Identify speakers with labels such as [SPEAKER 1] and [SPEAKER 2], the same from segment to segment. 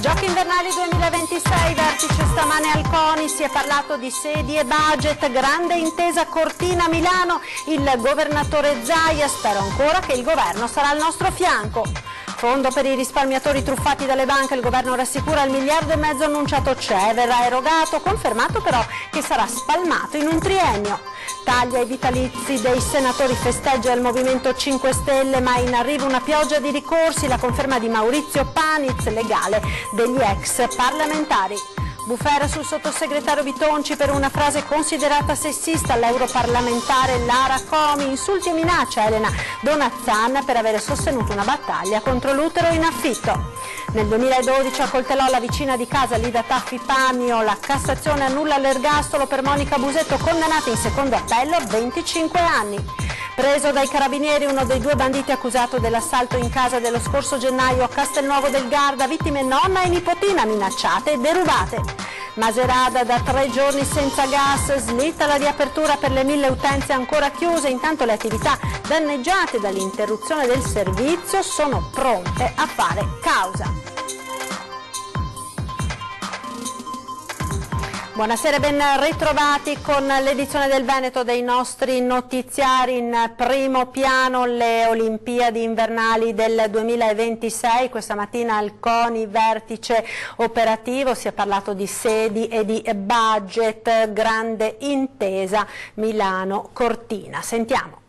[SPEAKER 1] Giochi invernali 2026, vertice stamane al CONI, si è parlato di sedi e budget, grande intesa Cortina-Milano, il governatore Zaia spera ancora che il governo sarà al nostro fianco. Fondo per i risparmiatori truffati dalle banche, il governo rassicura il 1,5 miliardi annunciato c'è, verrà erogato, confermato però che sarà spalmato in un triennio. Taglia i vitalizi dei senatori, festeggia il Movimento 5 Stelle, ma in arrivo una pioggia di ricorsi, la conferma di Maurizio Paniz, legale degli ex parlamentari. Bufera sul sottosegretario Bitonci per una frase considerata sessista all'europarlamentare Lara Comi, insulti e minaccia a Elena Donazzan per avere sostenuto una battaglia contro l'utero in affitto. Nel 2012 accoltellò la vicina di casa Lida Taffi Pamio, la Cassazione annulla l'ergastolo per Monica Busetto, condannata in secondo appello a 25 anni. Preso dai carabinieri uno dei 2 banditi accusato dell'assalto in casa dello scorso gennaio a Castelnuovo del Garda, vittime nonna e nipotina minacciate e derubate. Macerata da 3 giorni senza gas, slitta la riapertura per le 1000 utenze ancora chiuse, intanto le attività danneggiate dall'interruzione del servizio sono pronte a fare causa. Buonasera e ben ritrovati con l'edizione del Veneto dei nostri notiziari. In primo piano le Olimpiadi invernali del 2026, questa mattina al CONI vertice operativo, si è parlato di sedi e di budget, grande intesa Milano-Cortina. Sentiamo.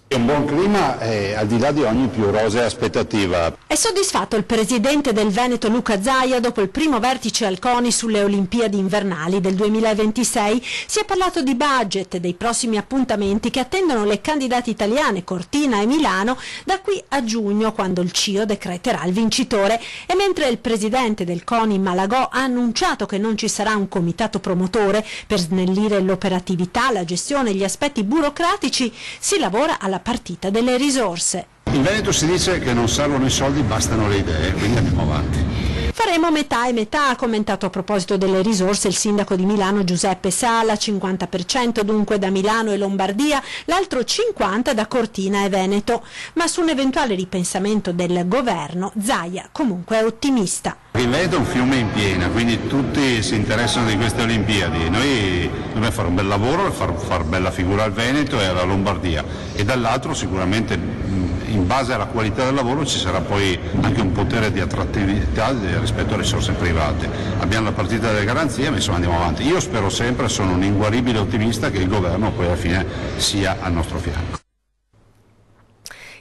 [SPEAKER 2] Un buon clima al di là di ogni più rosea aspettativa.
[SPEAKER 1] È soddisfatto il presidente del Veneto Luca Zaia dopo il primo vertice al CONI sulle Olimpiadi invernali del 2026. Si è parlato di budget e dei prossimi appuntamenti che attendono le candidate italiane Cortina e Milano da qui a giugno, quando il CIO decreterà il vincitore. E mentre il presidente del CONI Malagò ha annunciato che non ci sarà un comitato promotore per snellire l'operatività, la gestione e gli aspetti burocratici, si lavora alla partita delle risorse.
[SPEAKER 2] In Veneto si dice che non servono i soldi, bastano le idee, quindi andiamo avanti.
[SPEAKER 1] Faremo metà e metà, ha commentato a proposito delle risorse il sindaco di Milano Giuseppe Sala, 50% dunque da Milano e Lombardia, l'altro 50% da Cortina e Veneto. Ma su un eventuale ripensamento del governo, Zaia comunque è ottimista.
[SPEAKER 2] Il Veneto è un fiume in piena, quindi tutti si interessano di queste Olimpiadi. Noi dobbiamo fare un bel lavoro, far bella figura al Veneto e alla Lombardia, e dall'altro sicuramente in base alla qualità del lavoro ci sarà poi anche un potere di attrattività rispetto alle risorse private. Abbiamo la partita delle garanzie, ma insomma andiamo avanti. Io spero sempre, sono un inguaribile ottimista, che il governo poi alla fine sia al nostro fianco.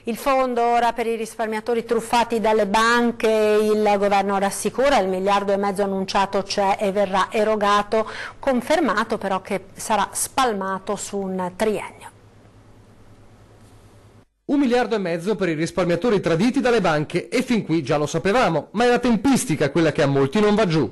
[SPEAKER 1] Il fondo ora per i risparmiatori truffati dalle banche, il governo rassicura, il 1,5 miliardi annunciato c'è e verrà erogato, confermato però che sarà spalmato su un triennio.
[SPEAKER 3] 1,5 miliardi per i risparmiatori traditi dalle banche, e fin qui già lo sapevamo, ma è la tempistica quella che a molti non va giù.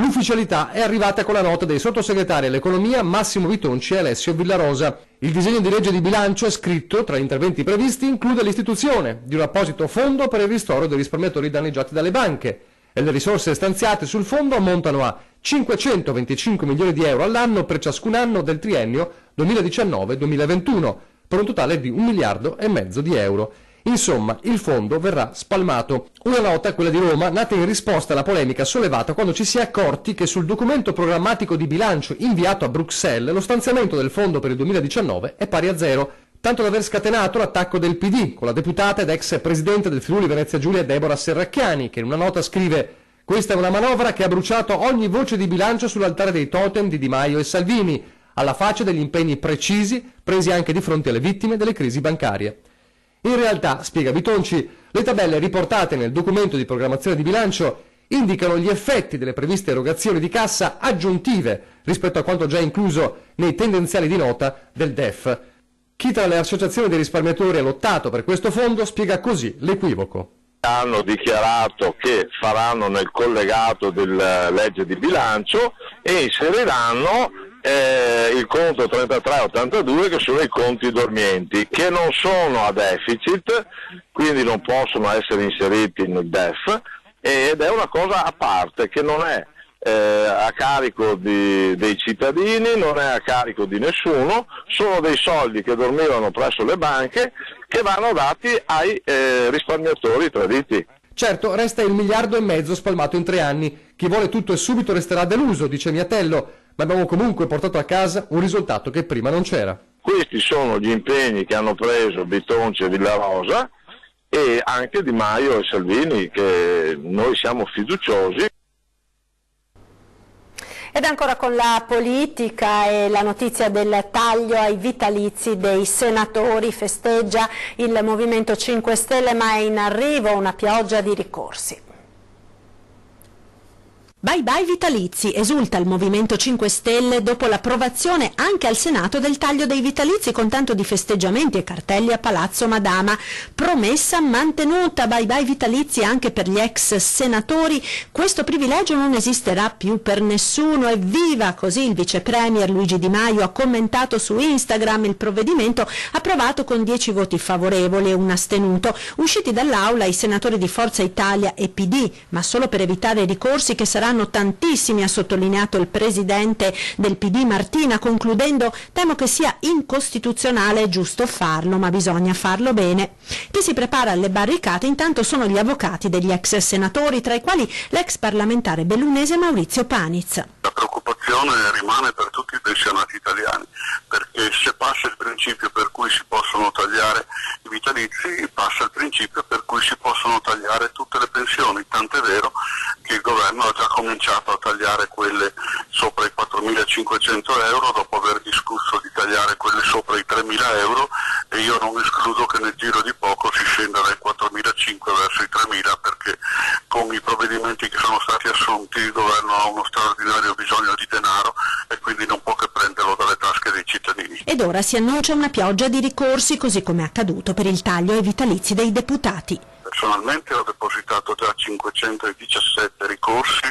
[SPEAKER 3] L'ufficialità è arrivata con la nota dei sottosegretari all'economia Massimo Bitonci e Alessio Villarosa. Il disegno di legge di bilancio è scritto, tra gli interventi previsti include l'istituzione di un apposito fondo per il ristoro dei risparmiatori danneggiati dalle banche, e le risorse stanziate sul fondo ammontano a 525 milioni di euro all'anno per ciascun anno del triennio 2019-2021, per un totale di 1,5 miliardi di euro. Insomma, il fondo verrà spalmato. Una nota, quella di Roma, nata in risposta alla polemica sollevata quando ci si è accorti che sul documento programmatico di bilancio inviato a Bruxelles lo stanziamento del fondo per il 2019 è pari a 0, tanto da aver scatenato l'attacco del PD, con la deputata ed ex presidente del Friuli Venezia Giulia Deborah Serracchiani, che in una nota scrive: «Questa è una manovra che ha bruciato ogni voce di bilancio sull'altare dei totem di Di Maio e Salvini, alla faccia degli impegni precisi presi anche di fronte alle vittime delle crisi bancarie». In realtà, spiega Bitonci, le tabelle riportate nel documento di programmazione di bilancio indicano gli effetti delle previste erogazioni di cassa aggiuntive rispetto a quanto già incluso nei tendenziali di nota del DEF. Chi tra le associazioni dei risparmiatori ha lottato per questo fondo spiega così l'equivoco.
[SPEAKER 4] Hanno dichiarato che faranno nel collegato della legge di bilancio e inseriranno il conto 3382, che sono i conti dormienti, che non sono a deficit, quindi non possono essere inseriti nel DEF, ed è una cosa a parte che non è a carico dei cittadini, non è a carico di nessuno, sono dei soldi che dormivano presso le banche che vanno dati ai risparmiatori traditi.
[SPEAKER 3] Certo, resta il 1,5 miliardi spalmato in 3 anni. Chi vuole tutto e subito resterà deluso, dice Miatello, ma abbiamo comunque portato a casa un risultato che prima non c'era.
[SPEAKER 4] Questi sono gli impegni che hanno preso Bitonci e Villarosa e anche Di Maio e Salvini, che noi siamo fiduciosi.
[SPEAKER 1] Ed ancora con la politica e la notizia del taglio ai vitalizi dei senatori. Festeggia il Movimento 5 Stelle, ma è in arrivo una pioggia di ricorsi. Bye bye vitalizi, esulta il Movimento 5 Stelle dopo l'approvazione anche al Senato del taglio dei vitalizi con tanto di festeggiamenti e cartelli a Palazzo Madama. Promessa mantenuta, bye bye vitalizi anche per gli ex senatori. Questo privilegio non esisterà più per nessuno, evviva! Così il vice premier Luigi Di Maio ha commentato su Instagram il provvedimento approvato con 10 voti favorevoli e un astenuto. Usciti dall'aula i senatori di Forza Italia e PD, ma solo per evitare i ricorsi che saranno tantissimi, ha sottolineato il presidente del PD Martina, concludendo: temo che sia incostituzionale, è giusto farlo, ma bisogna farlo bene. Chi si prepara alle barricate intanto sono gli avvocati degli ex senatori, tra i quali l'ex parlamentare bellunese Maurizio Paniz.
[SPEAKER 5] La preoccupazione rimane per tutti i pensionati italiani, perché se passa il principio per cui si possono tagliare i vitalizi, passa il principio per cui si possono tagliare tutte le pensioni, tant'è vero che il governo ha già cominciato a tagliare quelle sopra i 4.500 euro dopo aver discusso di tagliare quelle sopra i 3.000 euro, e io non escludo che nel giro di poco si scenda dai 4.500 verso i 3.000, perché con i provvedimenti che sono stati assunti il governo ha uno straordinario bisogno di denaro e quindi non può che prenderlo dalle tasche dei cittadini.
[SPEAKER 1] Ed ora si annuncia una pioggia di ricorsi, così come è accaduto per il taglio ai vitalizi dei deputati.
[SPEAKER 5] Personalmente ho depositato già 517 ricorsi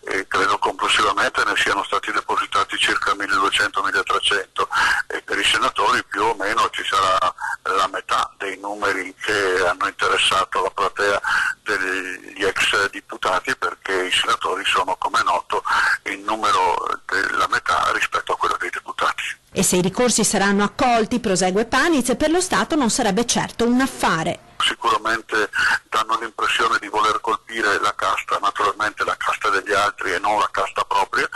[SPEAKER 5] e credo complessivamente ne siano stati depositati circa 1200-1300, e per i senatori più o meno ci sarà la metà dei numeri che hanno interessato la platea degli ex deputati, perché i senatori sono, come è noto, in numero della metà rispetto a quello dei deputati.
[SPEAKER 1] E se i ricorsi saranno accolti, prosegue Paniz, per lo Stato non sarebbe certo un affare.
[SPEAKER 5] Sicuramente danno l'impressione di voler colpire la casta, naturalmente la casta degli altri e non la casta propria,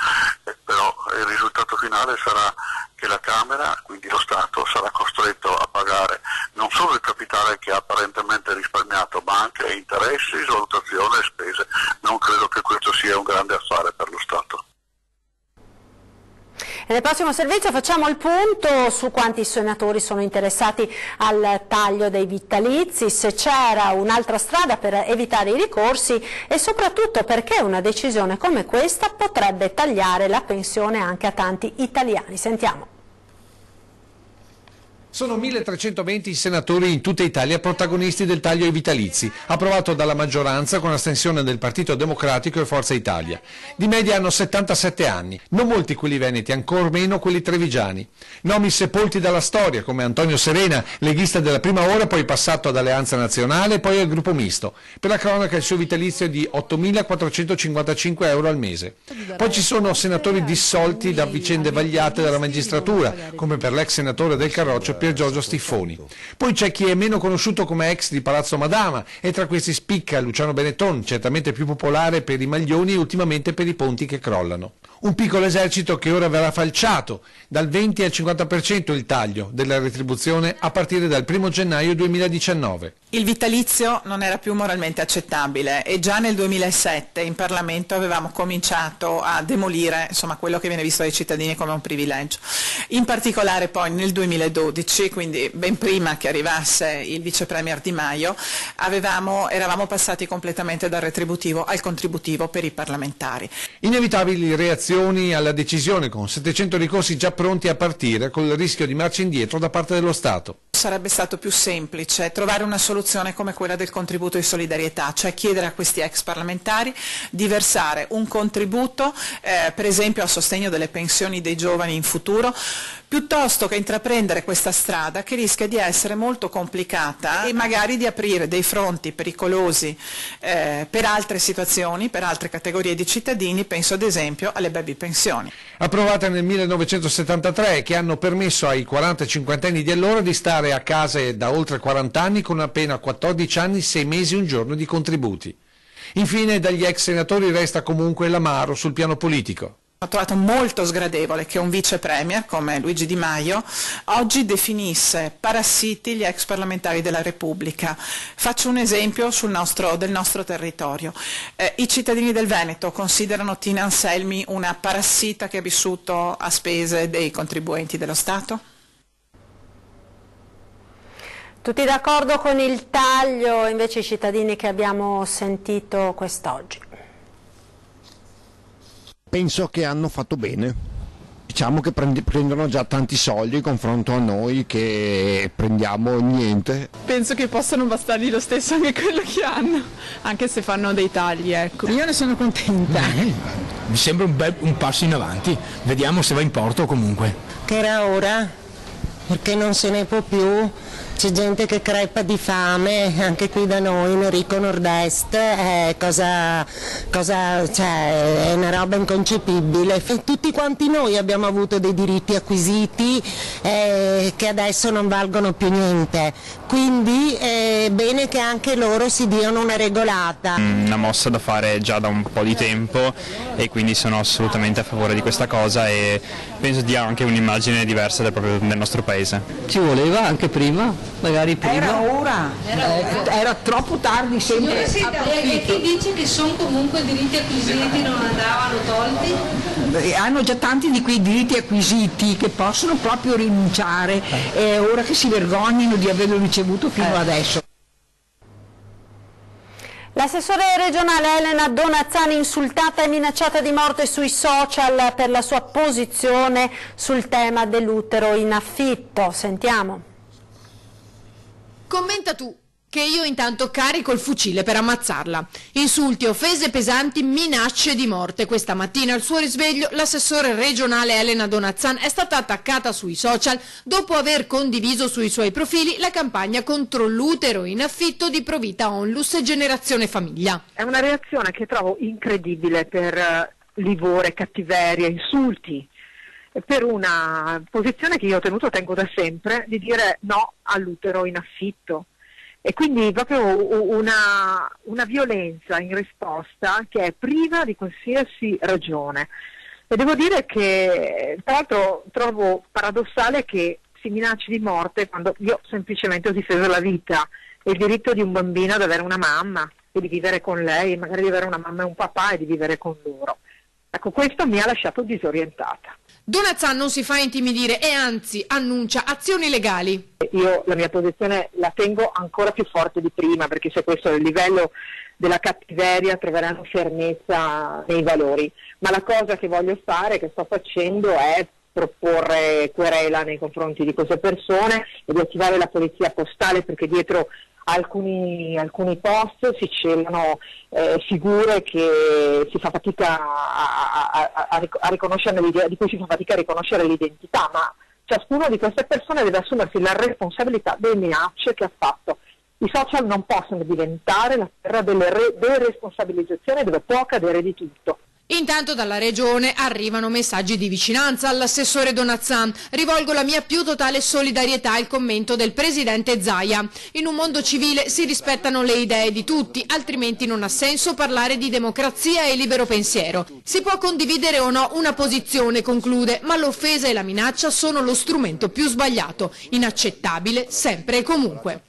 [SPEAKER 5] però il risultato finale sarà che la Camera, quindi lo Stato, sarà costretto a pagare non solo il capitale che ha apparentemente risparmiato, ma anche interessi, svalutazione e spese. Non credo che questo sia un grande affare per lo Stato.
[SPEAKER 1] E nel prossimo servizio facciamo il punto su quanti senatori sono interessati al taglio dei vitalizi, se c'era un'altra strada per evitare i ricorsi e soprattutto perché una decisione come questa potrebbe tagliare la pensione anche a tanti italiani. Sentiamo.
[SPEAKER 3] Sono 1320 i senatori in tutta Italia protagonisti del taglio ai vitalizi, approvato dalla maggioranza con astensione del Partito Democratico e Forza Italia. Di media hanno 77 anni, non molti quelli veneti, ancor meno quelli trevigiani. Nomi sepolti dalla storia, come Antonio Serena, leghista della prima ora, poi passato ad Alleanza Nazionale e poi al Gruppo Misto. Per la cronaca il suo vitalizio è di 8.455 euro al mese. Poi ci sono senatori dissolti da vicende vagliate dalla magistratura, come per l'ex senatore del Carroccio Pier Giorgio Stiffoni. Poi c'è chi è meno conosciuto come ex di Palazzo Madama, e tra questi spicca Luciano Benetton, certamente più popolare per i maglioni e ultimamente per i ponti che crollano. Un piccolo esercito che ora verrà falciato, dal 20 al 50% il taglio della retribuzione a partire dal 1 gennaio 2019.
[SPEAKER 6] Il vitalizio non era più moralmente accettabile e già nel 2007 in Parlamento avevamo cominciato a demolire quello che viene visto dai cittadini come un privilegio. In particolare poi nel 2012, quindi ben prima che arrivasse il vice premier Di Maio, eravamo passati completamente dal retributivo al contributivo per i parlamentari.
[SPEAKER 3] Inevitabili reazioni alla decisione, con 700 ricorsi già pronti a partire, col rischio di marcia indietro da parte dello Stato.
[SPEAKER 6] Sarebbe stato più semplice trovare una soluzione come quella del contributo di solidarietà, cioè chiedere a questi ex parlamentari di versare un contributo, per esempio a sostegno delle pensioni dei giovani in futuro, piuttosto che intraprendere questa strada che rischia di essere molto complicata e magari di aprire dei fronti pericolosi per altre situazioni, per altre categorie di cittadini, penso ad esempio alle baby pensioni.
[SPEAKER 3] Approvate nel 1973, che hanno permesso ai 40 e 50 anni di allora di stare
[SPEAKER 7] a casa da oltre 40 anni con appena 14 anni, 6 mesi e un giorno di contributi. Infine, dagli ex senatori resta comunque l'amaro sul piano politico.
[SPEAKER 6] Ho trovato molto sgradevole che un vice premier come Luigi Di Maio oggi definisse parassiti gli ex parlamentari della Repubblica. Faccio un esempio del nostro territorio. I cittadini del Veneto considerano Tina Anselmi una parassita che ha vissuto a spese dei contribuenti dello Stato?
[SPEAKER 1] Tutti d'accordo con il taglio, invece i cittadini che abbiamo sentito quest'oggi?
[SPEAKER 8] Penso che hanno fatto bene, diciamo che prendono già tanti soldi in confronto a noi che prendiamo niente.
[SPEAKER 9] Penso che possano bastargli lo stesso anche quello che hanno, anche se fanno dei tagli, ecco. Io ne sono contenta.
[SPEAKER 10] Mi sembra un passo in avanti, vediamo se va in porto comunque.
[SPEAKER 11] Che era ora, perché non se ne può più. C'è gente che crepa di fame, anche qui da noi, in Enrico Nord-Est, cioè, è una roba inconcepibile. Tutti quanti noi abbiamo avuto dei diritti acquisiti che adesso non valgono più niente, quindi è bene che anche loro si diano una regolata.
[SPEAKER 12] Una mossa da fare già da un po' di tempo e quindi sono assolutamente a favore di questa cosa e penso dia anche un'immagine diversa del nostro paese.
[SPEAKER 13] Ci voleva anche prima? Magari prima.
[SPEAKER 14] Era ora, era troppo tardi sempre.
[SPEAKER 15] E chi dice che sono comunque diritti acquisiti, non andavano tolti?
[SPEAKER 14] Hanno già tanti di quei diritti acquisiti che possono proprio rinunciare, è ora che si vergognino di averlo ricevuto fino adesso.
[SPEAKER 1] L'assessore regionale Elena Donazzan insultata e minacciata di morte sui social per la sua posizione sul tema dell'utero in affitto. Sentiamo.
[SPEAKER 16] Commenta tu, che io intanto carico il fucile per ammazzarla. Insulti, offese pesanti, minacce di morte. Questa mattina al suo risveglio l'assessore regionale Elena Donazzan è stata attaccata sui social dopo aver condiviso sui suoi profili la campagna contro l'utero in affitto di Provita Onlus e Generazione Famiglia.
[SPEAKER 17] È una reazione che trovo incredibile per livore, cattiveria, insulti, per una posizione che io tengo da sempre di dire no all'utero in affitto. E quindi proprio una violenza in risposta che è priva di qualsiasi ragione. E devo dire che, tra l'altro, trovo paradossale che si minacci di morte quando io semplicemente ho difeso la vita e il diritto di un bambino ad avere una mamma e di vivere con lei, magari di avere una mamma e un papà e di vivere con loro. Ecco, questo mi ha lasciato disorientata.
[SPEAKER 16] Donazzan non si fa intimidire e anzi annuncia azioni legali.
[SPEAKER 17] Io la mia posizione la tengo ancora più forte di prima, perché se questo è il livello della cattiveria troveranno fermezza nei valori, ma la cosa che voglio fare, che sto facendo, è proporre querela nei confronti di queste persone e di attivare la polizia postale, perché dietro alcuni post si celano figure che si fa fatica a riconoscere, di cui si fa fatica a riconoscere l'identità, ma ciascuno di queste persone deve assumersi la responsabilità delle minacce che ha fatto. I social non possono diventare la terra delle deresponsabilizzazioni dove può accadere di tutto.
[SPEAKER 16] Intanto dalla regione arrivano messaggi di vicinanza all'assessore Donazzan. Rivolgo la mia più totale solidarietà al commento del presidente Zaia. In un mondo civile si rispettano le idee di tutti, altrimenti non ha senso parlare di democrazia e libero pensiero. Si può condividere o no una posizione, conclude, ma l'offesa e la minaccia sono lo strumento più sbagliato, inaccettabile sempre e comunque.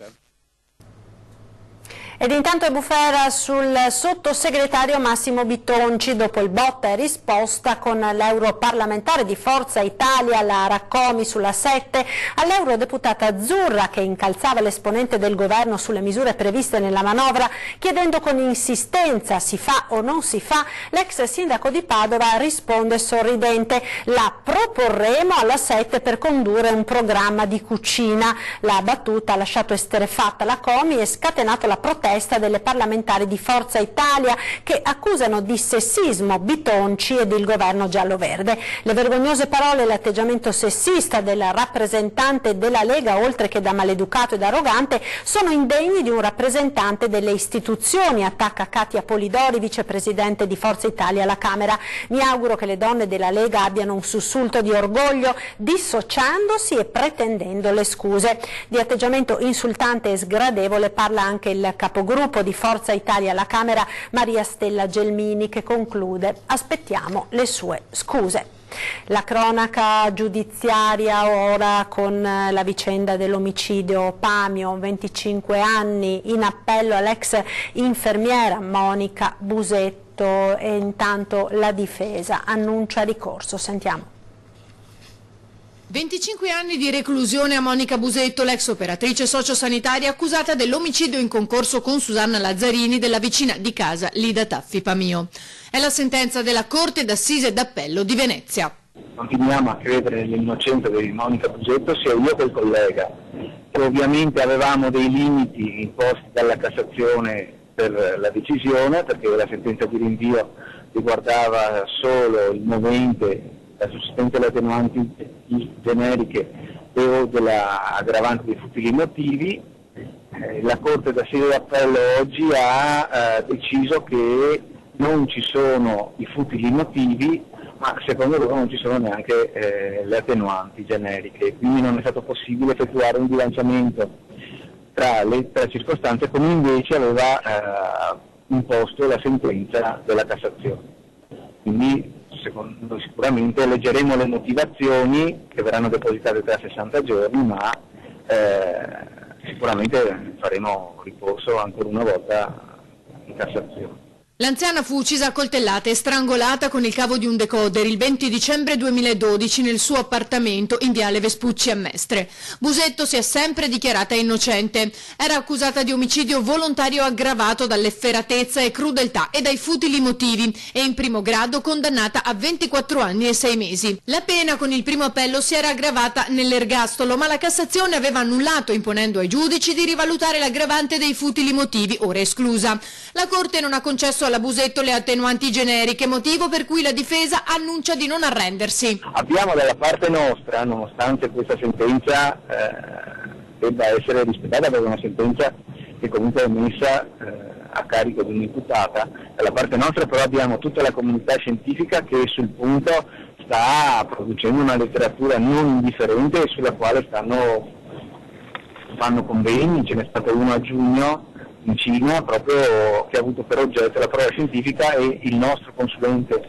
[SPEAKER 1] Ed intanto è bufera sul sottosegretario Massimo Bitonci dopo il botta e risposta con l'europarlamentare di Forza Italia Lara Comi sulla 7 all'eurodeputata Azzurra che incalzava l'esponente del governo sulle misure previste nella manovra chiedendo con insistenza si fa o non si fa. L'ex sindaco di Padova risponde sorridente: la proporremo alla 7 per condurre un programma di cucina. La battuta ha lasciato esterrefatta la Comi e scatenato la protesta inchiesta delle parlamentari di Forza Italia che accusano di sessismo Bitonci ed il governo giallo-verde. Le vergognose parole e l'atteggiamento sessista del rappresentante della Lega, oltre che da maleducato ed arrogante, sono indegni di un rappresentante delle istituzioni, attacca Katia Polidori, vicepresidente di Forza Italia alla Camera. Mi auguro che le donne della Lega abbiano un sussulto di orgoglio, dissociandosi e pretendendo le scuse. Di atteggiamento insultante e sgradevole parla anche il capogruppo di Forza Italia alla Camera, Maria Stella Gelmini, che conclude: aspettiamo le sue scuse. La cronaca giudiziaria ora con la vicenda dell'omicidio Pamio, 25 anni, in appello all'ex infermiera Monica Busetto, e intanto la difesa annuncia ricorso. Sentiamo.
[SPEAKER 16] 25 anni di reclusione a Monica Busetto, l'ex operatrice sociosanitaria accusata dell'omicidio in concorso con Susanna Lazzarini della vicina di casa Lida Taffi Pamio. È la sentenza della Corte d'Assise d'Appello di Venezia.
[SPEAKER 18] Continuiamo a credere nell'innocenza di Monica Busetto, sia io che il collega, che ovviamente avevamo dei limiti imposti dalla Cassazione per la decisione, perché la sentenza di rinvio riguardava solo il movente, la sussistenza delle attenuanti generiche o dell'aggravante dei futili motivi. La Corte d'Assise d'Appello oggi ha deciso che non ci sono i futili motivi, ma secondo loro non ci sono neanche le attenuanti generiche, quindi non è stato possibile effettuare un bilanciamento tra le circostanze come invece aveva imposto la sentenza della Cassazione. Quindi sicuramente leggeremo le motivazioni che verranno depositate tra 60 giorni, ma sicuramente faremo ricorso ancora una volta in Cassazione.
[SPEAKER 16] L'anziana fu uccisa a coltellate e strangolata con il cavo di un decoder il 20 dicembre 2012 nel suo appartamento in viale Vespucci a Mestre. Busetto si è sempre dichiarata innocente. Era accusata di omicidio volontario aggravato dall'efferatezza e crudeltà e dai futili motivi e in primo grado condannata a 24 anni e 6 mesi. La pena con il primo appello si era aggravata nell'ergastolo, ma la Cassazione aveva annullato, imponendo ai giudici di rivalutare l'aggravante dei futili motivi, ora esclusa. La Corte non ha concesso alla Busetto le attenuanti generiche, motivo per cui la difesa annuncia di non arrendersi.
[SPEAKER 18] Abbiamo dalla parte nostra, nonostante questa sentenza debba essere rispettata, perché è una sentenza che comunque è messa a carico di un'imputata, dalla parte nostra però abbiamo tutta la comunità scientifica che sul punto sta producendo una letteratura non indifferente e sulla quale fanno convegni. Ce n'è stato uno a giugno in Cina proprio che ha avuto per oggetto la prova scientifica, e il nostro consulente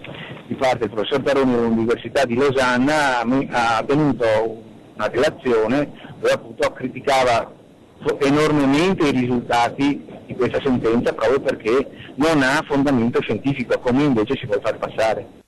[SPEAKER 18] di parte, il professor Taroni dell'Università di Losanna, ha tenuto una relazione dove appunto criticava enormemente i risultati di questa sentenza proprio perché non ha fondamento scientifico, come invece si vuole far passare.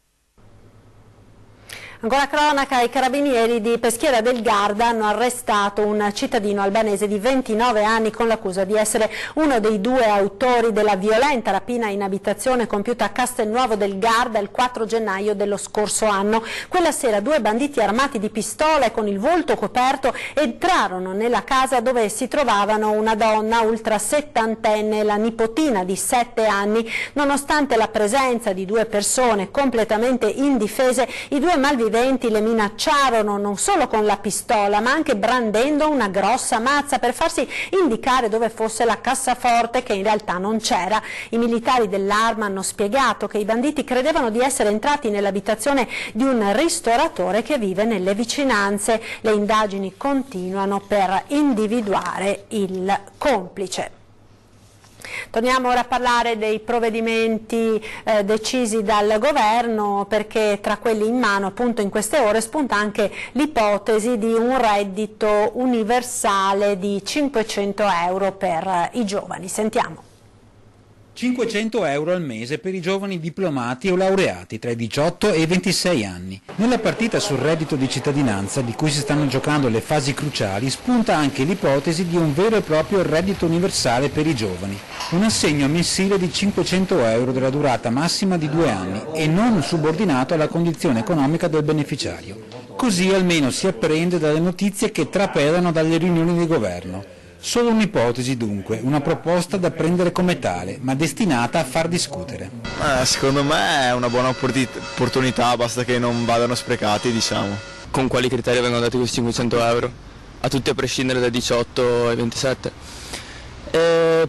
[SPEAKER 1] Ancora cronaca, i carabinieri di Peschiera del Garda hanno arrestato un cittadino albanese di 29 anni con l'accusa di essere uno dei 2 autori della violenta rapina in abitazione compiuta a Castelnuovo del Garda il 4 gennaio dello scorso anno. Quella sera 2 banditi armati di pistole con il volto coperto entrarono nella casa dove si trovavano una donna ultra settantenne e la nipotina di 7 anni. Nonostante la presenza di 2 persone completamente indifese, i 2 malviventi le minacciarono non solo con la pistola ma anche brandendo una grossa mazza per farsi indicare dove fosse la cassaforte, che in realtà non c'era. I militari dell'Arma hanno spiegato che i banditi credevano di essere entrati nell'abitazione di un ristoratore che vive nelle vicinanze. Le indagini continuano per individuare il complice. Torniamo ora a parlare dei provvedimenti decisi dal governo, perché tra quelli in mano appunto in queste ore spunta anche l'ipotesi di un reddito universale di 500 euro per i giovani. Sentiamo.
[SPEAKER 19] 500 euro al mese per i giovani diplomati o laureati tra i 18 e i 26 anni. Nella partita sul reddito di cittadinanza, di cui si stanno giocando le fasi cruciali, spunta anche l'ipotesi di un vero e proprio reddito universale per i giovani, un assegno mensile di 500 euro della durata massima di 2 anni e non subordinato alla condizione economica del beneficiario. Così almeno si apprende dalle notizie che trapelano dalle riunioni di governo. Solo un'ipotesi dunque, una proposta da prendere come tale, ma destinata a far discutere.
[SPEAKER 20] Secondo me è una buona opportunità, basta che non vadano sprecati, diciamo.
[SPEAKER 21] Con quali criteri vengono dati questi 500 euro? A tutti a prescindere dai 18 ai 27?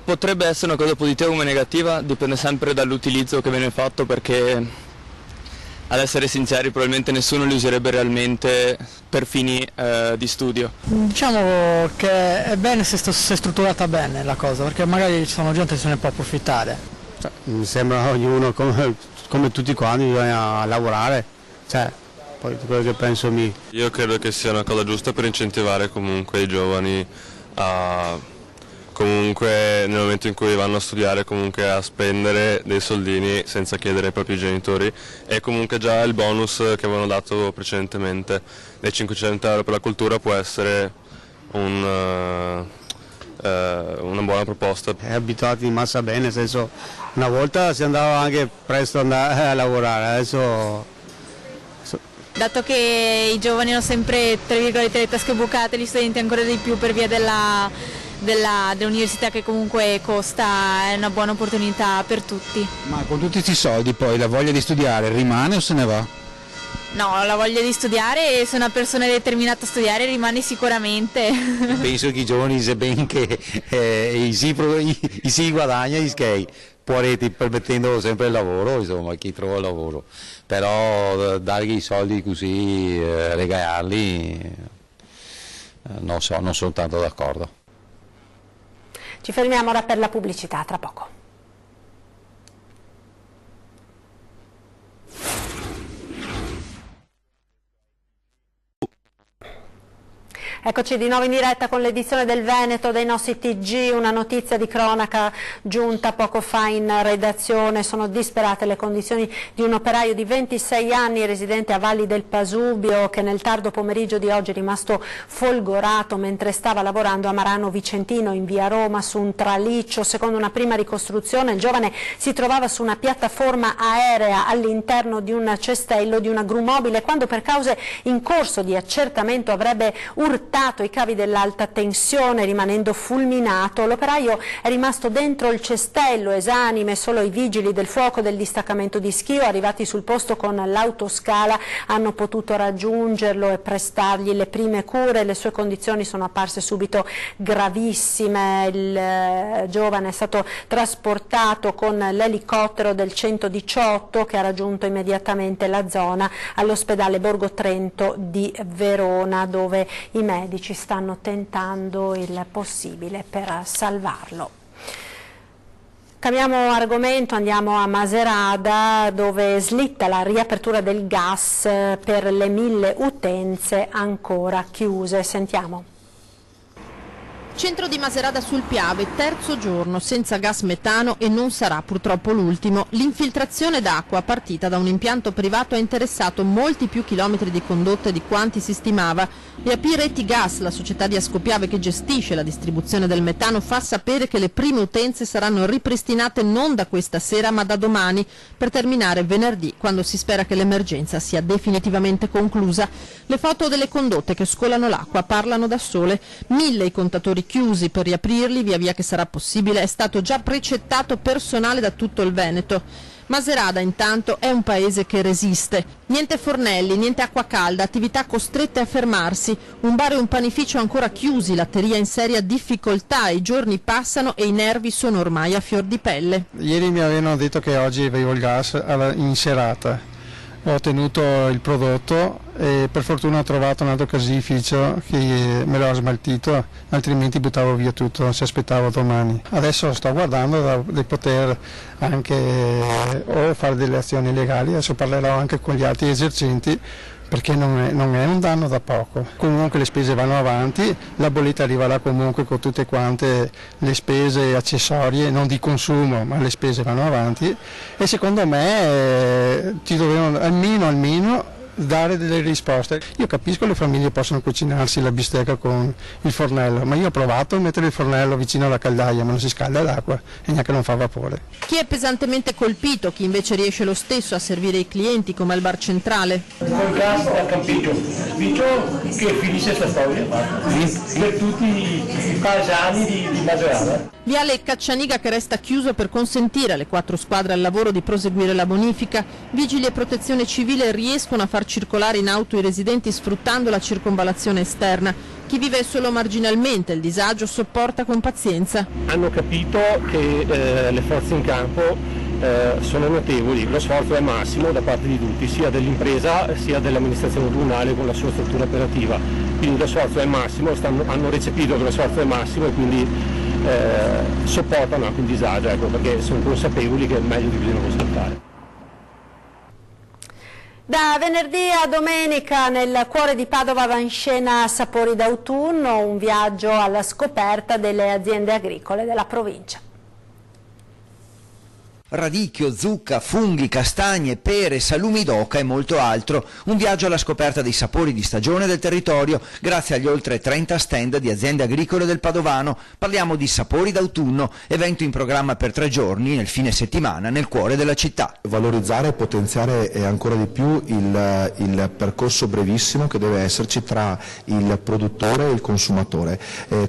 [SPEAKER 21] Potrebbe essere una cosa positiva come negativa, dipende sempre dall'utilizzo che viene fatto, perché ad essere sinceri probabilmente nessuno li userebbe realmente per fini di studio.
[SPEAKER 22] Diciamo che è bene se è strutturata bene la cosa, perché magari ci sono gente che se ne può approfittare.
[SPEAKER 23] Mi sembra ognuno come tutti quanti bisogna lavorare, poi quello che penso mi.
[SPEAKER 24] Io credo che sia una cosa giusta per incentivare comunque i giovani a comunque nel momento in cui vanno a studiare comunque a spendere dei soldini senza chiedere ai propri genitori, e comunque già il bonus che avevano dato precedentemente dei 500 euro per la cultura può essere una buona proposta.
[SPEAKER 23] È abituati in massa bene, nel senso una volta si andava anche presto a lavorare, adesso.
[SPEAKER 25] Dato che i giovani hanno sempre, tra virgolette, le tasche bucate, gli studenti ancora di più per via dell'università che comunque costa, è una buona opportunità per tutti.
[SPEAKER 19] Ma con tutti questi soldi poi la voglia di studiare rimane o se ne va?
[SPEAKER 25] No, la voglia di studiare, se una persona è determinata a studiare rimane sicuramente.
[SPEAKER 23] Penso che i giovani, sebbene che si guadagna, può permettendo sempre il lavoro, insomma, chi trova il lavoro, però dargli i soldi così, regalarli, non sono tanto d'accordo.
[SPEAKER 1] Ci fermiamo ora per la pubblicità, tra poco. Eccoci di nuovo in diretta con l'edizione del Veneto dei nostri TG, una notizia di cronaca giunta poco fa in redazione. Sono disperate le condizioni di un operaio di 26 anni residente a Valli del Pasubio che nel tardo pomeriggio di oggi è rimasto folgorato mentre stava lavorando a Marano Vicentino in via Roma su un traliccio. Secondo una prima ricostruzione il giovane si trovava su una piattaforma aerea all'interno di un cestello di una gru mobile quando per cause in corso di accertamento avrebbe urtato i cavi dell'alta tensione rimanendo fulminato. L'operaio è rimasto dentro il cestello esanime, solo i vigili del fuoco del distaccamento di Schio arrivati sul posto con l'autoscala hanno potuto raggiungerlo e prestargli le prime cure. Le sue condizioni sono apparse subito gravissime. Il giovane è stato trasportato con l'elicottero del 118 che ha raggiunto immediatamente la zona all'ospedale Borgo Trento di Verona, dove i medici stanno tentando il possibile per salvarlo. Cambiamo argomento, andiamo a Macerata dove slitta la riapertura del gas per le 1000 utenze ancora chiuse. Sentiamo.
[SPEAKER 16] Centro di Macerata sul Piave, terzo giorno senza gas metano e non sarà purtroppo l'ultimo. L'infiltrazione d'acqua partita da un impianto privato ha interessato molti più chilometri di condotte di quanti si stimava e AP Reti Gas, la società di Ascopiave che gestisce la distribuzione del metano, fa sapere che le prime utenze saranno ripristinate non da questa sera ma da domani per terminare venerdì, quando si spera che l'emergenza sia definitivamente conclusa. Le foto delle condotte che scolano l'acqua parlano da sole. 1000 i contatori chiusi. Per riaprirli via via che sarà possibile è stato già precettato personale da tutto il Veneto. Macerata intanto è un paese che resiste. Niente fornelli, niente acqua calda, attività costrette a fermarsi, un bar e un panificio ancora chiusi, latteria in seria difficoltà, i giorni passano e i nervi sono ormai a fior di pelle.
[SPEAKER 23] Ieri mi avevano detto che oggi avevo il gas in serata. Ho ottenuto il prodotto e per fortuna ho trovato un altro caseificio che me lo ha smaltito, altrimenti buttavo via tutto, se aspettavo domani. Adesso sto guardando di poter anche o fare delle azioni legali, adesso parlerò anche con gli altri esercenti perché non è un danno da poco. Comunque le spese vanno avanti, la bolletta arriverà comunque con tutte quante le spese accessorie, non di consumo, ma le spese vanno avanti e secondo me ci dovevano almeno dare delle risposte. Io capisco che le famiglie possono cucinarsi la bistecca con il fornello, ma io ho provato a mettere il fornello vicino alla caldaia, ma non si scalda l'acqua e neanche non fa vapore.
[SPEAKER 2] Chi è pesantemente colpito, chi invece riesce lo stesso a servire i clienti come al bar centrale.
[SPEAKER 3] Col gas da Campiccio, che finisce questa storia, per tutti i paesani di Macerata.
[SPEAKER 2] Viale Caccianiga che resta chiuso per consentire alle 4 squadre al lavoro di proseguire la bonifica. Vigili e protezione civile riescono a far circolare in auto i residenti sfruttando la circonvallazione esterna. Chi vive solo marginalmente il disagio sopporta con pazienza.
[SPEAKER 3] Hanno capito che le forze in campo sono notevoli, lo sforzo è massimo da parte di tutti, sia dell'impresa sia dell'amministrazione comunale con la sua struttura operativa. Quindi lo sforzo è massimo, hanno recepito che lo sforzo è massimo e quindi sopportano anche un disagio, ecco, perché sono consapevoli che è meglio di così non ascoltare.
[SPEAKER 1] Da venerdì a domenica nel cuore di Padova va in scena Sapori d'autunno, un viaggio alla scoperta delle aziende agricole della provincia.
[SPEAKER 4] Radicchio, zucca, funghi, castagne, pere, salumi d'oca e molto altro. Un viaggio alla scoperta dei sapori di stagione del territorio grazie agli oltre 30 stand di aziende agricole del Padovano. Parliamo di Sapori d'autunno, evento in programma per 3 giorni nel fine settimana nel cuore della città.
[SPEAKER 5] Valorizzare e potenziare ancora di più il percorso brevissimo che deve esserci tra il produttore e il consumatore.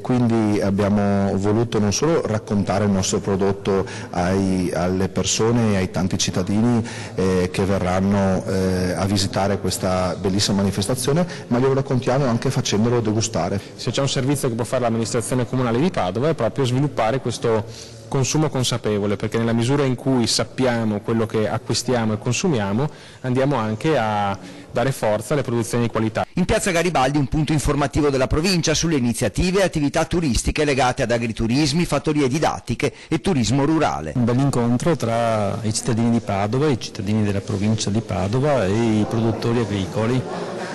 [SPEAKER 5] Quindi abbiamo voluto non solo raccontare il nostro prodotto alle persone e ai tanti cittadini che verranno a visitare questa bellissima manifestazione, ma glielo raccontiamo anche facendolo degustare.
[SPEAKER 7] Se c'è un servizio che può fare l'amministrazione comunale di Padova è proprio sviluppare questo consumo consapevole, perché nella misura in cui sappiamo quello che acquistiamo e consumiamo andiamo anche a dare forza alle produzioni di qualità.
[SPEAKER 4] In piazza Garibaldi un punto informativo della provincia sulle iniziative e attività turistiche legate ad agriturismi, fattorie didattiche e turismo rurale.
[SPEAKER 26] Un bel incontro tra i cittadini di Padova, i cittadini della provincia di Padova e i produttori agricoli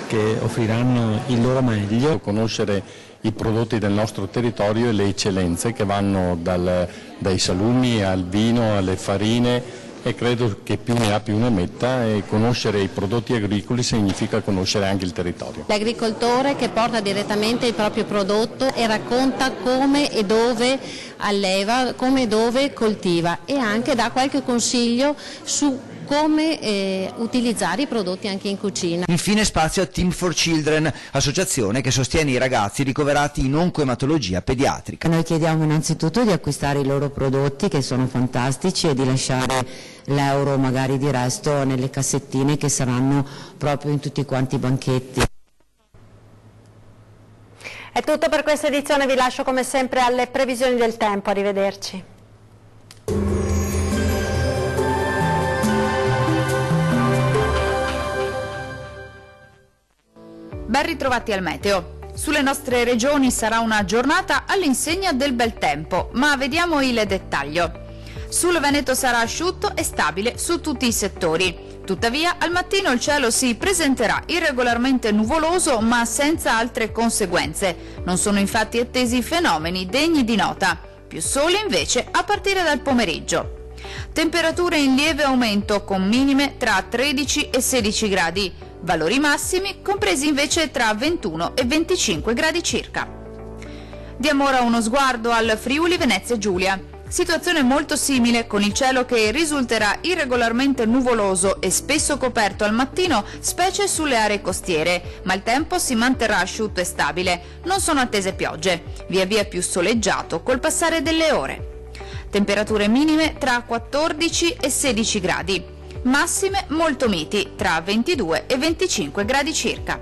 [SPEAKER 26] che offriranno il loro meglio.
[SPEAKER 27] Conoscere i prodotti del nostro territorio e le eccellenze che vanno dai salumi al vino alle farine, e credo che più ne ha più ne metta, e conoscere i prodotti agricoli significa conoscere anche il territorio.
[SPEAKER 28] L'agricoltore che porta direttamente il proprio prodotto e racconta come e dove alleva, come e dove coltiva, e anche dà qualche consiglio su come utilizzare i prodotti anche in cucina.
[SPEAKER 4] Infine spazio a Team for Children, associazione che sostiene i ragazzi ricoverati in oncoematologia pediatrica.
[SPEAKER 29] Noi chiediamo innanzitutto di acquistare i loro prodotti che sono fantastici e di lasciare l'euro magari di resto nelle cassettine che saranno proprio in tutti quanti i banchetti.
[SPEAKER 1] È tutto per questa edizione, vi lascio come sempre alle previsioni del tempo, arrivederci.
[SPEAKER 30] Ben ritrovati al meteo. Sulle nostre regioni sarà una giornata all'insegna del bel tempo, ma vediamo il dettaglio. Sul Veneto sarà asciutto e stabile su tutti i settori. Tuttavia, al mattino il cielo si presenterà irregolarmente nuvoloso, ma senza altre conseguenze. Non sono infatti attesi fenomeni degni di nota. Più sole invece a partire dal pomeriggio. Temperature in lieve aumento con minime tra 13 e 16 gradi. Valori massimi compresi invece tra 21 e 25 gradi circa. Diamo ora uno sguardo al Friuli Venezia Giulia. Situazione molto simile, con il cielo che risulterà irregolarmente nuvoloso e spesso coperto al mattino, specie sulle aree costiere, ma il tempo si manterrà asciutto e stabile. Non sono attese piogge, via via più soleggiato col passare delle ore. Temperature minime tra 14 e 16 gradi. Massime molto miti, tra 22 e 25 gradi circa.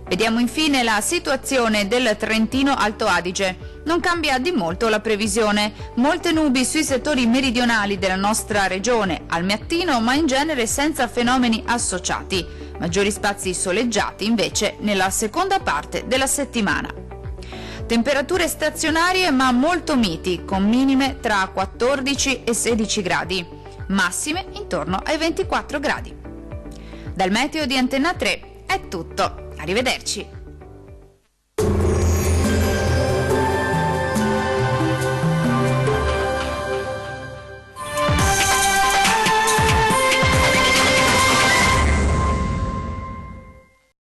[SPEAKER 30] Vediamo infine la situazione del Trentino Alto Adige. Non cambia di molto la previsione. Molte nubi sui settori meridionali della nostra regione al mattino, ma in genere senza fenomeni associati. Maggiori spazi soleggiati invece nella seconda parte della settimana. Temperature stazionarie ma molto miti, con minime tra 14 e 16 gradi. Massime intorno ai 24 gradi. Dal meteo di Antenna 3 è tutto, arrivederci.